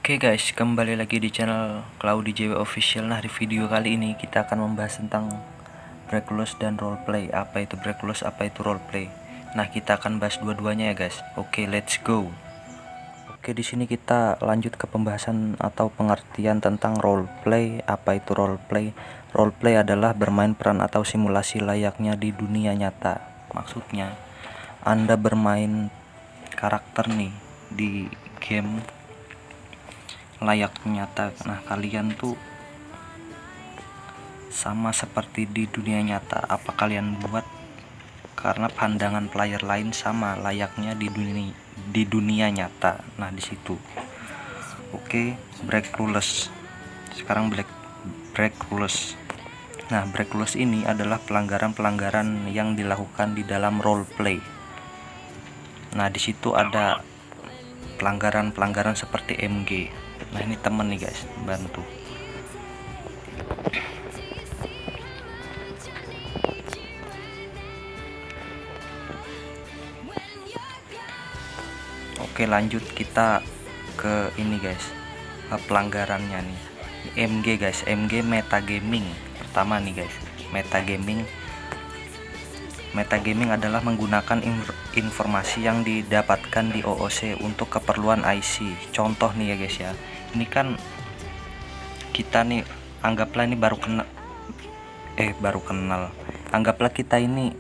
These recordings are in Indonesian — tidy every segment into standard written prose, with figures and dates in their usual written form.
Oke guys, kembali lagi di channel Cloudy JW Official. Nah, di video kali ini kita akan membahas tentang break loose dan roleplay. Apa itu break loose, apa itu roleplay. Nah, kita akan bahas dua-duanya ya guys. Oke, let's go. Oke, di sini kita lanjut ke pembahasan atau pengertian tentang roleplay. Apa itu roleplay? Roleplay adalah bermain peran atau simulasi layaknya di dunia nyata. Maksudnya, Anda bermain karakter nih di game layak nyata. Nah, kalian tuh sama seperti di dunia nyata. Apa kalian buat? Karena pandangan player lain sama layaknya di dunia nyata. Nah, di situ. Oke, break rules. Sekarang break rules. Nah, break rules ini adalah pelanggaran-pelanggaran yang dilakukan di dalam role play. Nah, di situ ada pelanggaran-pelanggaran seperti MG. Nah, ini temen nih guys, bantu. Oke, lanjut kita ke ini guys, pelanggarannya nih. MG guys, MG metagaming. Pertama nih guys, metagaming. Metagaming adalah menggunakan informasi yang didapatkan di OOC untuk keperluan IC. Contoh nih ya guys ya. Ini kan kita nih, anggaplah ini baru kenal. Anggaplah kita ini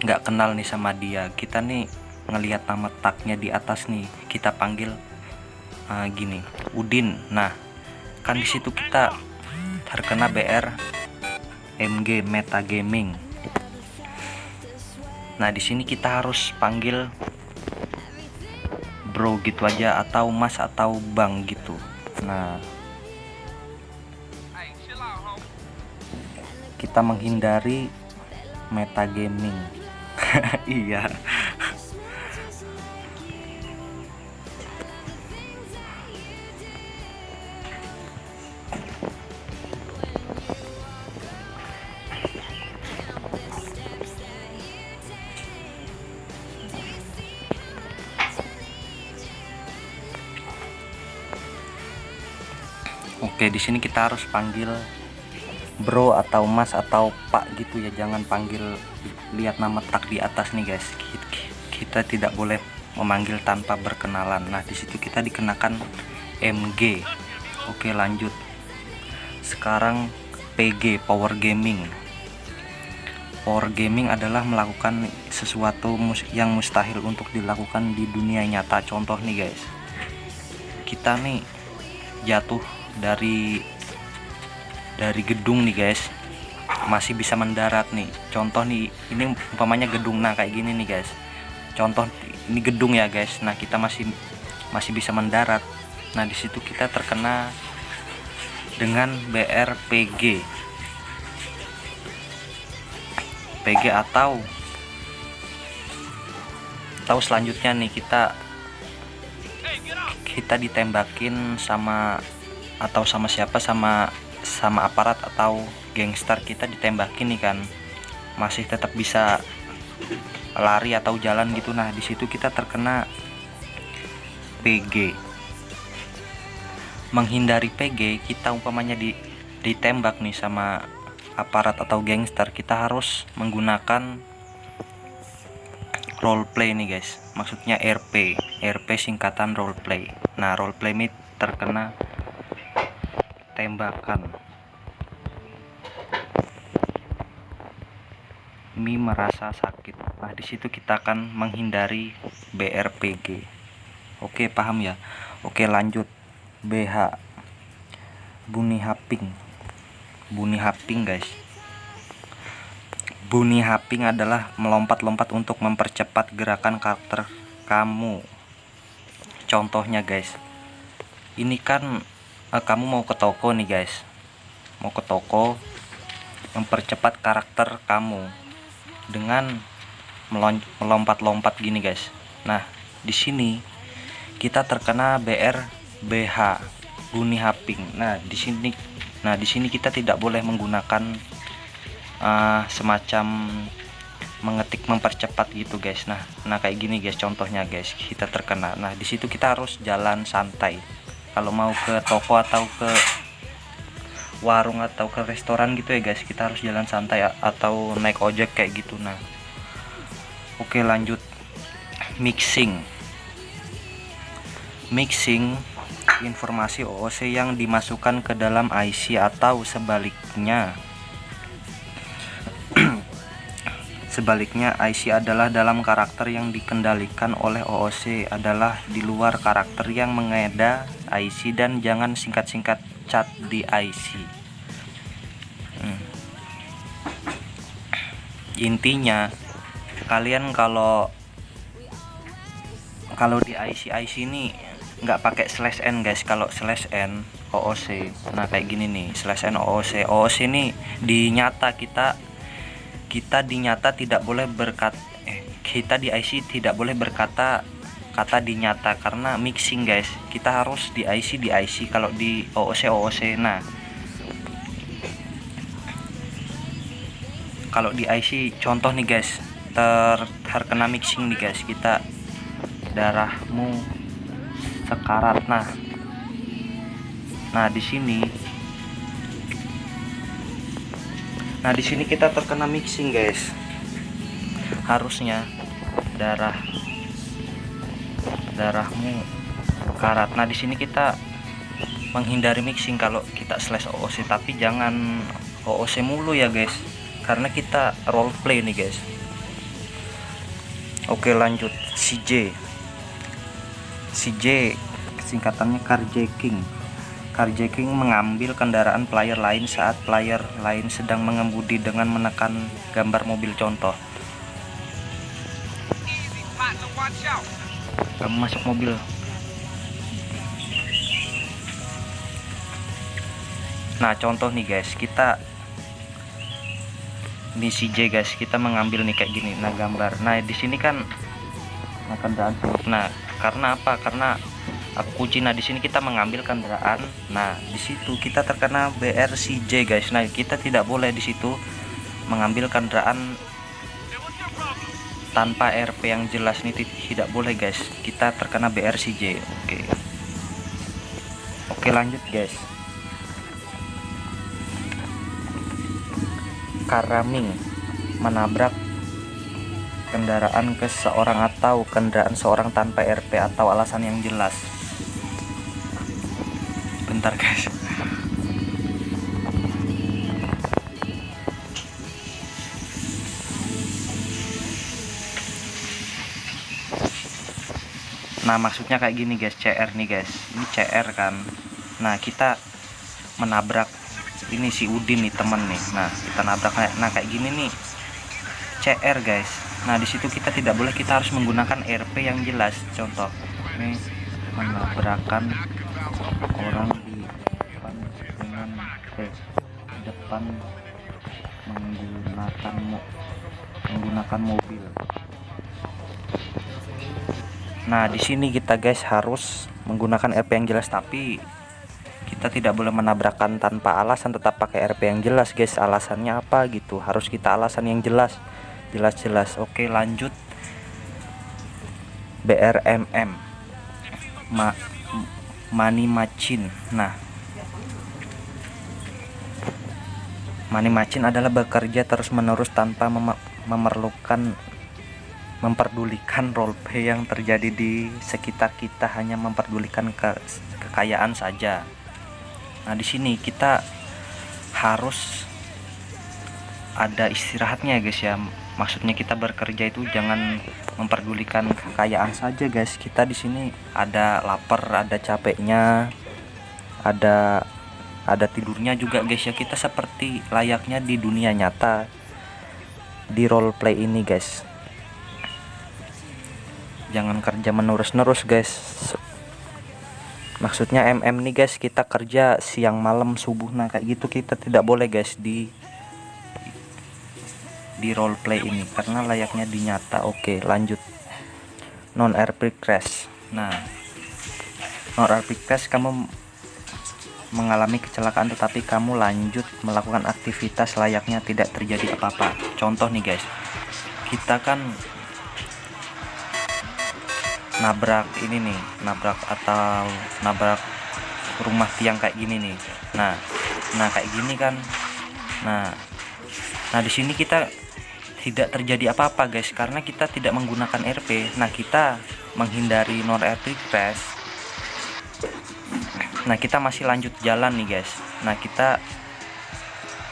nggak kenal nih sama dia. Kita nih ngelihat nama tagnya di atas nih, kita panggil gini, Udin. Nah, kan di situ kita terkena BR MG metagaming. Nah, di sini kita harus panggil bro gitu aja, atau mas atau bang gitu. Nah, kita menghindari metagaming. Iya. Oke, di sini kita harus panggil bro atau mas atau pak gitu ya, jangan panggil lihat nama tag di atas nih guys. Kita tidak boleh memanggil tanpa berkenalan. Nah, di situ kita dikenakan MG. Oke, lanjut. Sekarang PG, power gaming. Power gaming adalah melakukan sesuatu yang mustahil untuk dilakukan di dunia nyata. Contoh nih guys, kita nih jatuh dari gedung nih guys, masih bisa mendarat nih. Contoh nih, ini umpamanya gedung. Nah, kayak gini nih guys, contoh ini gedung ya guys. Nah, kita masih bisa mendarat. Nah, di situ kita terkena dengan BRPG atau selanjutnya nih kita ditembakin sama siapa, sama aparat atau gangster. Kita ditembakin nih kan, masih tetap bisa lari atau jalan gitu. Nah, di situ kita terkena PG. Menghindari PG, kita umpamanya ditembak nih sama aparat atau gangster, kita harus menggunakan roleplay nih guys. Maksudnya RP singkatan roleplay. Nah, roleplay ini terkena tembakan. Mi merasa sakit. Nah, di situ kita akan menghindari BRPG. Oke, paham ya? Oke, lanjut. BH, bunny hopping guys. Bunny hopping adalah melompat-lompat untuk mempercepat gerakan karakter kamu. Contohnya guys, ini kan kamu mau ke toko nih guys, mempercepat karakter kamu dengan melompat-lompat gini guys. Nah, di sini kita terkena BH, bunny hopping. Nah, di sini kita tidak boleh menggunakan semacam mengetik mempercepat gitu guys. Nah kayak gini guys, contohnya guys, kita terkena. Nah, di situ kita harus jalan santai. kalau mau ke toko atau ke warung atau ke restoran gitu ya guys, kita harus jalan santai atau naik ojek kayak gitu. Nah oke, lanjut. Mixing informasi OOC yang dimasukkan ke dalam IC atau sebaliknya. Sebaliknya, IC adalah dalam karakter yang dikendalikan oleh OOC adalah di luar karakter yang mengeda IC, dan jangan singkat-singkat cat di IC. Intinya kalian kalau di IC ini nggak pakai /n guys. Kalau /n OOC, nah kayak gini nih, /n OOC ini dinyata, kita dinyata tidak boleh berkata kita di IC tidak boleh berkata kata dinyata karena mixing guys. Kita harus di IC kalau di OOC. Nah kalau di IC contoh nih guys, terkena mixing nih guys, kita darahmu sekarat. Nah di sini kita terkena mixing guys. Harusnya darahmu karat. Nah di sini kita menghindari mixing kalau kita /OOC, tapi jangan OOC mulu ya guys, karena kita role play nih guys. Oke, lanjut. CJ singkatannya carjacking. Carjacking mengambil kendaraan player lain saat player lain sedang mengemudi dengan menekan gambar mobil contoh. Kamu masuk mobil. Nah contoh nih guys, kita ini CJ guys, kita mengambil nih kayak gini. Nah gambar. Nah di sini kan kendaraan. Nah karena apa? Karena aku kunci. Nah di sini kita mengambil kendaraan. Nah di situ kita terkena BRCJ guys. Nah kita tidak boleh di situ mengambil kendaraan tanpa RP yang jelas nih, tidak boleh guys. Kita terkena BRCJ. Oke, lanjut guys. Caraming, menabrak kendaraan ke seorang atau kendaraan seorang tanpa RP atau alasan yang jelas. Bentar guys. Nah maksudnya kayak gini guys, CR nih guys, ini CR kan. Nah kita menabrak ini si Udin nih, temen nih. Nah kita nabrak, nah kayak gini nih CR guys. Nah di situ kita tidak boleh, kita harus menggunakan RP yang jelas. Contoh ini menabrakkan orang di depan dengan depan menggunakan mobil. Nah di sini kita guys harus menggunakan RP yang jelas, tapi kita tidak boleh menabrakkan tanpa alasan, tetap pakai RP yang jelas guys. Alasannya apa gitu, harus kita alasan yang jelas. Oke, lanjut. BRMM, money machine. Nah money machine adalah bekerja terus menerus tanpa memperdulikan roleplay yang terjadi di sekitar kita, hanya memperdulikan kekayaan saja. Nah di sini kita harus ada istirahatnya guys ya. Maksudnya kita bekerja itu jangan memperdulikan kekayaan saja guys. Kita di sini ada lapar, ada capeknya, ada tidurnya juga guys ya. Kita seperti layaknya di dunia nyata di roleplay ini guys. Jangan kerja menerus guys. Maksudnya MM nih guys, kita kerja siang malam subuh. Nah kayak gitu kita tidak boleh guys di roleplay ini, karena layaknya di nyata. Oke, lanjut. Non RP crash. Nah non RP crash, kamu mengalami kecelakaan tetapi kamu lanjut melakukan aktivitas layaknya tidak terjadi apa-apa. Contoh nih guys, kita kan nabrak rumah tiang kayak gini nih. Nah kayak gini kan. Nah di sini kita tidak terjadi apa-apa guys, karena kita tidak menggunakan RP. Nah kita menghindari non RP crash. Nah kita masih lanjut jalan nih guys. Nah kita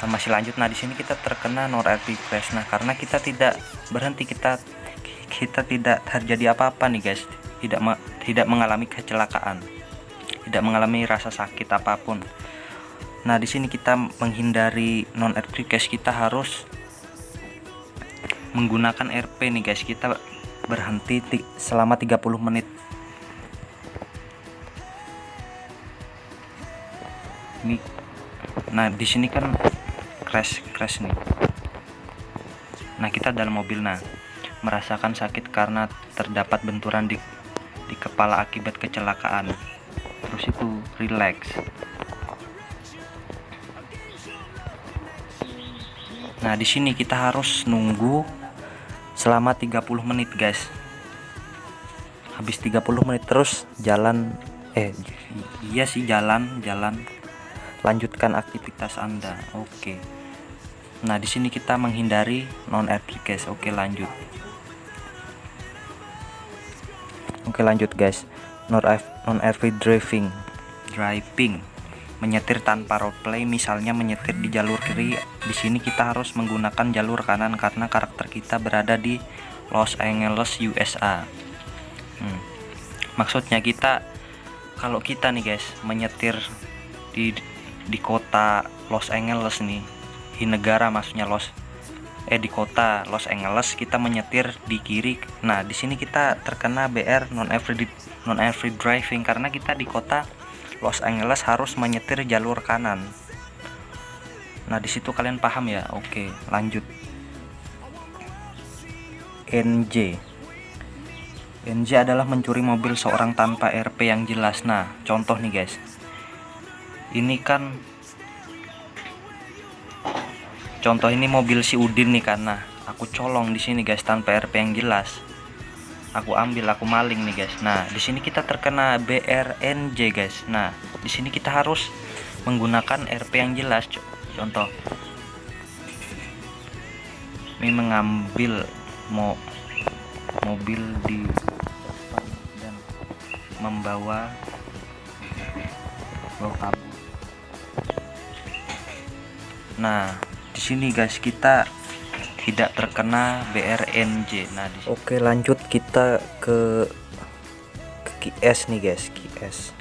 masih lanjut. Nah di sini kita terkena non RP crash. Nah karena kita tidak berhenti, kita tidak terjadi apa-apa nih guys, tidak mengalami kecelakaan, tidak mengalami rasa sakit apapun. Nah di sini kita menghindari non RP crash, kita harus menggunakan RP nih guys. Kita berhenti selama 30 menit. Ini nah di sini kan crash nih. Nah kita dalam mobil, nah merasakan sakit karena terdapat benturan di kepala akibat kecelakaan. Terus itu relax. Nah di sini kita harus nunggu selama 30 menit guys. Habis 30 menit terus jalan, iya sih jalan, lanjutkan aktivitas Anda. Oke. Nah di sini kita menghindari non RP guys. Oke lanjut. Oke lanjut guys. Non RP driving, menyetir tanpa roleplay, misalnya menyetir di jalur kiri. Di sini kita harus menggunakan jalur kanan karena karakter kita berada di Los Angeles, USA. Maksudnya kalau kita nih guys menyetir di kota Los Angeles nih, di negara maksudnya di kota Los Angeles, kita menyetir di kiri. Nah di sini kita terkena BR non RP driving karena kita di kota Los Angeles harus menyetir jalur kanan. Nah di situ kalian paham ya. Oke lanjut. NJ adalah mencuri mobil seorang tanpa RP yang jelas. Nah contoh nih guys, ini kan contoh ini mobil si Udin nih, karena aku colong di sini guys tanpa RP yang jelas. Aku maling nih guys. Nah di sini kita terkena BRNJ guys. Nah di sini kita harus menggunakan RP yang jelas. Contoh, ini mengambil mobil di depan dan membawa kabur. Nah di sini guys kita tidak terkena BRNJ. Nah oke lanjut, kita ke QS nih guys. QS.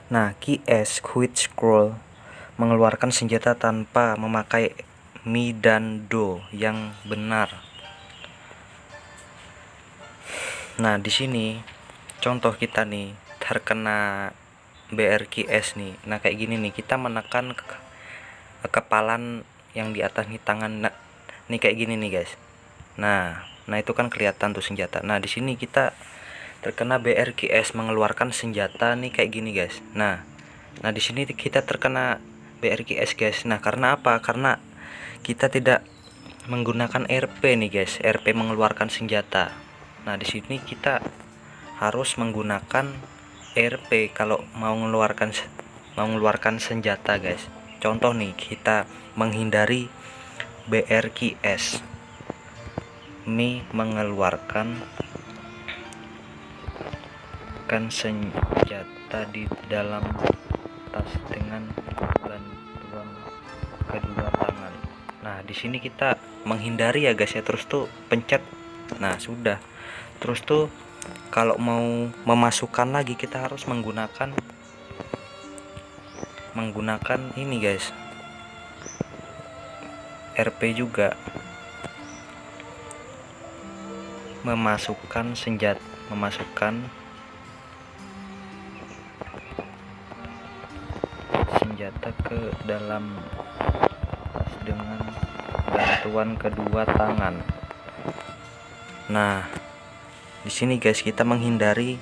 Nah QS, quick scroll, mengeluarkan senjata tanpa memakai Mi dan Do yang benar. Nah di sini contoh kita nih terkena BRQS nih. Nah kayak gini nih, kita menekan kepalan yang di atas nih, tangan nih kayak gini nih guys. Nah itu kan kelihatan tuh senjata. Nah di sini kita terkena BRQS, mengeluarkan senjata nih kayak gini guys. Nah di sini kita terkena BRQS guys. Nah karena apa? Karena kita tidak menggunakan RP nih guys. RP mengeluarkan senjata. Nah di sini kita harus menggunakan RP kalau mau mengeluarkan senjata guys. Contoh nih, kita menghindari BRQS, Mi mengeluarkan senjata di dalam tas dengan bantuan kedua tangan. Nah di sini kita menghindari ya guys ya. Terus tuh pencet. Nah sudah. Terus tuh kalau mau memasukkan lagi kita harus menggunakan ini guys, RP juga, memasukkan senjata ke dalam tas dengan bantuan kedua tangan. Nah di sini guys kita menghindari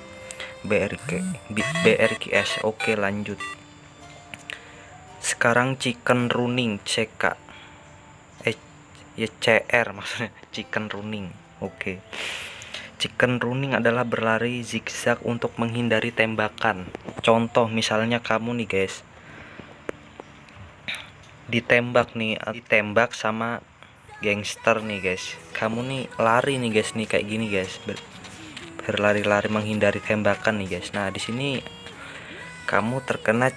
BRQS. Oke lanjut. Sekarang chicken running, CR maksudnya chicken running. Oke. Chicken running adalah berlari zigzag untuk menghindari tembakan. Contoh misalnya kamu nih guys, ditembak sama gangster nih guys. Kamu nih lari nih guys, nih kayak gini guys, berlari-lari menghindari tembakan nih guys. Nah di sini kamu terkena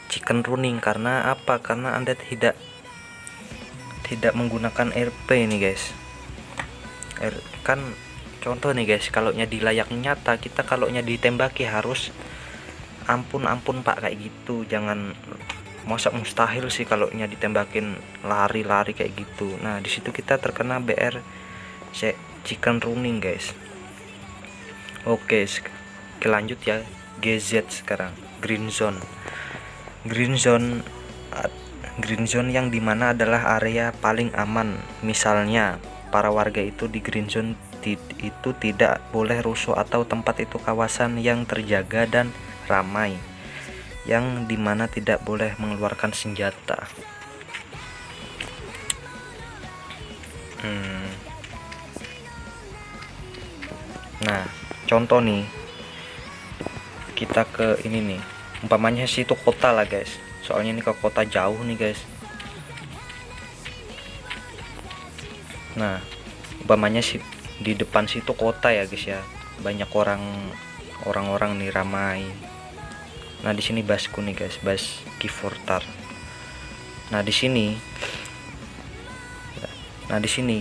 chicken running karena apa? Karena Anda tidak menggunakan RP nih guys. Kan contoh nih guys, kalau di layak nyata kita kalau ditembaki harus ampun pak kayak gitu. Jangan, masa mustahil sih kalau ditembakin lari-lari kayak gitu. Nah di situ kita terkena BR chicken running guys. Oke, lanjut ya. GZ sekarang, green zone yang dimana adalah area paling aman. Misalnya para warga itu di green zone itu tidak boleh rusuh atau tempat itu kawasan yang terjaga dan ramai, yang dimana tidak boleh mengeluarkan senjata. Nah contoh nih, kita ke ini nih, umpamanya situ kota lah guys, soalnya ini ke kota jauh nih guys. Nah umpamanya sih di depan situ kota ya guys ya, banyak orang-orang nih, ramai. Nah di sini basku nih guys, bas Gifortar. Nah di sini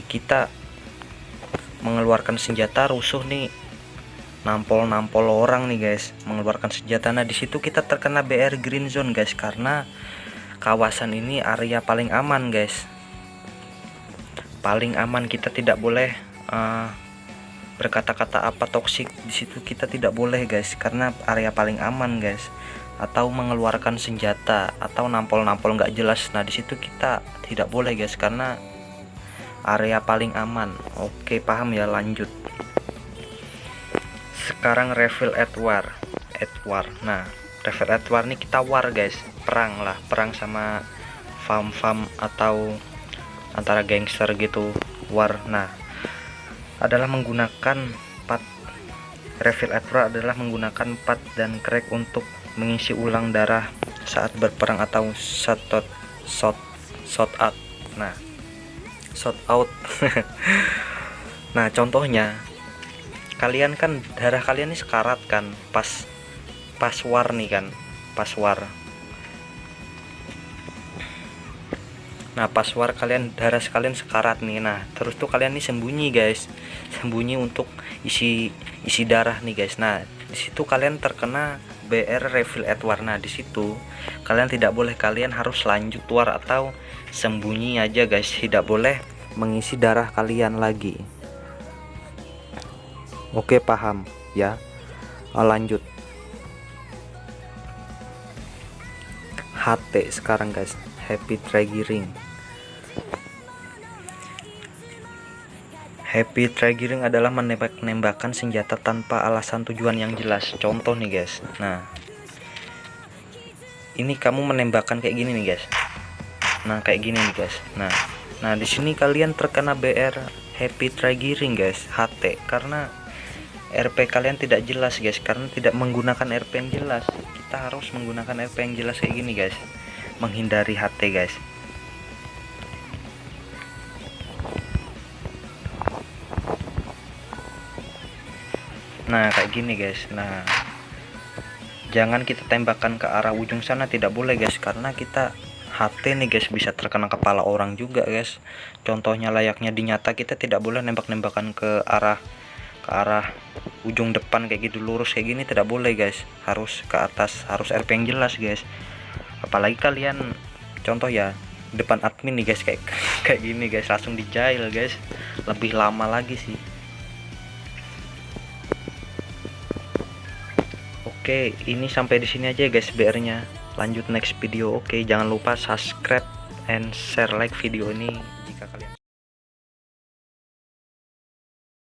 kita mengeluarkan senjata, rusuh nih, nampol orang nih guys, mengeluarkan senjata. Nah di situ kita terkena BR green zone guys, karena kawasan ini area paling aman guys, paling aman. Kita tidak boleh berkata-kata apa toksik di situ, kita tidak boleh guys, karena area paling aman guys. Atau mengeluarkan senjata atau nampol nggak jelas. Nah di situ kita tidak boleh guys, karena area paling aman. Oke paham ya, lanjut. Sekarang reveal at war. Nah reveal at war nih kita war guys, perang sama fam atau antara gangster gitu, war. Nah adalah menggunakan reveal at war adalah menggunakan pat dan crack untuk mengisi ulang darah saat berperang atau shot out. Nah shot out nah contohnya, kalian kan darah kalian ini sekarat kan, pas war nih kan, pas war. Nah pas war darah sekalian sekarat nih. Nah terus tuh kalian nih sembunyi guys, sembunyi untuk isi darah nih guys. Nah disitu kalian terkena BR reveal at war. Nah disitu kalian tidak boleh, kalian harus lanjut war atau sembunyi aja guys, tidak boleh mengisi darah kalian lagi. Oke paham ya. Lanjut HT sekarang guys, happy triggering. Happy triggering adalah menembakkan senjata tanpa alasan tujuan yang jelas. Contoh nih guys, nah ini kamu menembakkan kayak gini nih guys, nah kayak gini nih guys. Nah di sini kalian terkena BR happy triggering guys, HT, karena RP kalian tidak jelas guys, karena tidak menggunakan RP yang jelas. Kita harus menggunakan RP yang jelas kayak gini guys, menghindari HT guys. Nah kayak gini guys. Nah jangan kita tembakan ke arah ujung sana, tidak boleh guys, karena kita HT nih guys, bisa terkena kepala orang juga guys. Contohnya layaknya di nyata, kita tidak boleh nembak-nembakan ke arah ujung depan kayak gitu, lurus kayak gini tidak boleh guys, harus ke atas, harus RP yang jelas guys. Apalagi kalian contoh ya depan admin nih guys, kayak gini guys, langsung di jail guys, lebih lama lagi sih. Oke, ini sampai di sini aja guys BR-nya. Lanjut next video. Oke, jangan lupa subscribe and share like video ini.